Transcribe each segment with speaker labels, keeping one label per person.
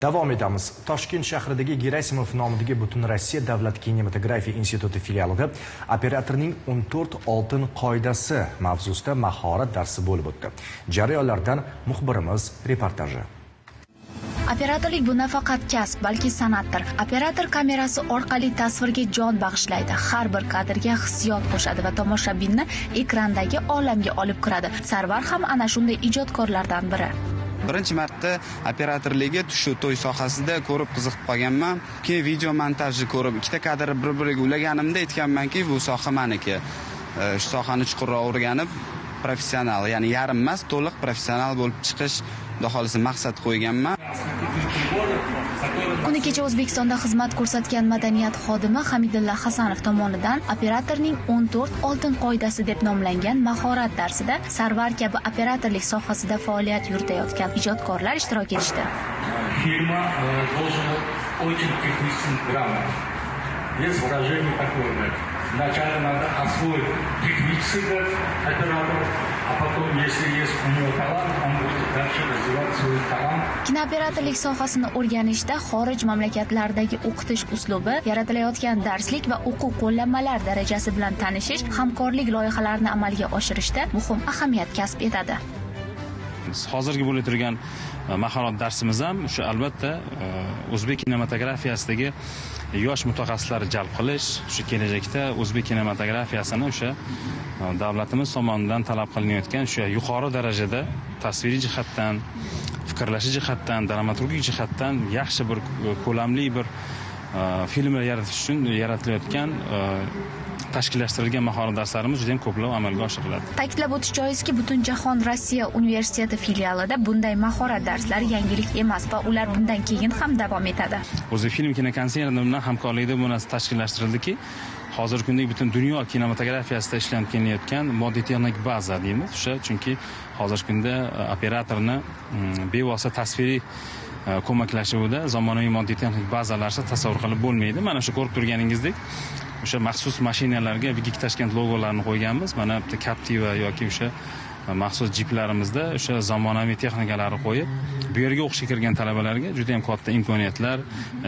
Speaker 1: Davom etamiz. Toshkent shahridagi Gerasimov nomidagi Butunrossiya davlat kinematografiya instituti filialida operatorning 14 oltin qoidasi mavzusida mahorat darsi bo'lib o'tdi. Jarayonlardan muxbirimiz reportaji.
Speaker 2: Operatorlik bu nafaqat kasb, balki san'atdir. Operator kamerasi orqali tasvirga jon bag'ishlaydi, har bir kadrga hissiyot qo'shadi va tomoshabinni ekrandagi olamga olib kiradi. Sarvar ham ana shunday ijodkorlardan biri.
Speaker 3: Birinchi marta operatorligi shu to'y sohasida ko'rib qiziqib qolganman. Keyin video montajni ko'rib, ikkita kadr bir-biriga ulaganimda aytganmanki, bu soha meniki. Shu sohani chuqurroq o'rganib, professional, ya'ni yarim emas, to'liq professional bo'lib chiqish xohlisi maqsad qo'yganman.
Speaker 2: Kuni kecha O'zbekistonda xizmat ko'rsatgan madaniyat xodimi Hamidulla Hasanov tomonidan operatorning 14 oltin qoidasi deb nomlangan mahorat darsida Sarvar kabi operatorlik sohasida faoliyat yuritayotgan ijodkorlar ishtirok etishdi.
Speaker 4: Firma должен очень технически грамотно. Без выражений такое. Вначале надо освоить технический оператор, а потом, если есть у него талант, он будет дальше развивать свой талант.
Speaker 2: Kinooperatorlik sohasini o'rganishda xorij mamlakatlaridagi o'qitish uslubi, yaratilayotgan darslik va o'quv qo'llanmalar darajasi bilan tanishish, hamkorlik loyihalarini amalga oshirishda muhim ahamiyat kasb etadi.
Speaker 5: Hozirgi bo'lib turgan mahorat darsimiz ham shu albatta o'zbek kinematografiyasidagi yosh mutaxassislarni jalb qilish, shu kelajakda o'zbek kinematografiyasini o'sha davlatimiz tomonidan talab qilinayotgan shu yuqori darajada tasviriy jihatdan, fikrlashi jihatdan, dramaturgik jihatdan yaxshi bir ko'lamli bir filmlar yaratish uchun yaratilayotgan tashkillashtirilgan mahorat darslarimiz juda ham ko'plab amalga oshiriladi.
Speaker 2: Ta'kidlab o'tish joizki, Butunjahon Rossiya universiteti filialida bunday mahorat darslari yangilik emas va ular bundan keyin ham davom etadi.
Speaker 5: O'zbekfilm kinokonserni bilan hamkorlikda bu narsa tashkillashtirildiki, hozirgi kunda butun dunyo kinematografiyasida ishlab kelayotgan moddiy texnik baza deymiz. O'sha chunki hozirgi kunda operatorni bevosita tasviriy ko'maklashuvida zamonaviy moddiy texnik bazalarsiz tasavvur qilib bo'lmaydi. Mana shu ko'rib turganingizdek o'sha maxsus mashinalarga Big Tashkent logolarni qo'yganmiz. Mana bitta Captiva yoki o'sha maxsus jiplarimizda o'sha zamonaviy texnikalarni qo'yib, bu yerga o'qishga kirgan talabalarga juda ham katta imkoniyatlar,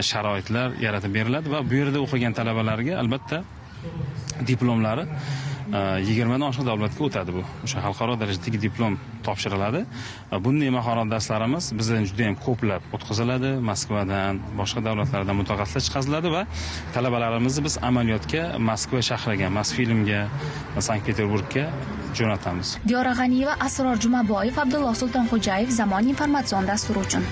Speaker 5: sharoitlar yaratib beriladi va bu yerda o'qigan talabalarga albatta diplomlari 20 dan oshiq davlatga o'tadi bu. O'sha xalqaro darajadagi diplom topshiriladi. Bunday mahorat darslarimiz bizdan juda ham ko'plab o'tkaziladi. Moskvadan, boshqa davlatlardan mutaxassislar chiqariladi va talabalarimizni biz amaliyotga Moskva shahriga, Mosfilmga, Sankt-Peterburgga jo'natamiz.
Speaker 2: Diyora G'aniyeva, Asror Jumaboyev, Abdulloh Sultonxo'jayev, Zamon informatsion dasturi uchun.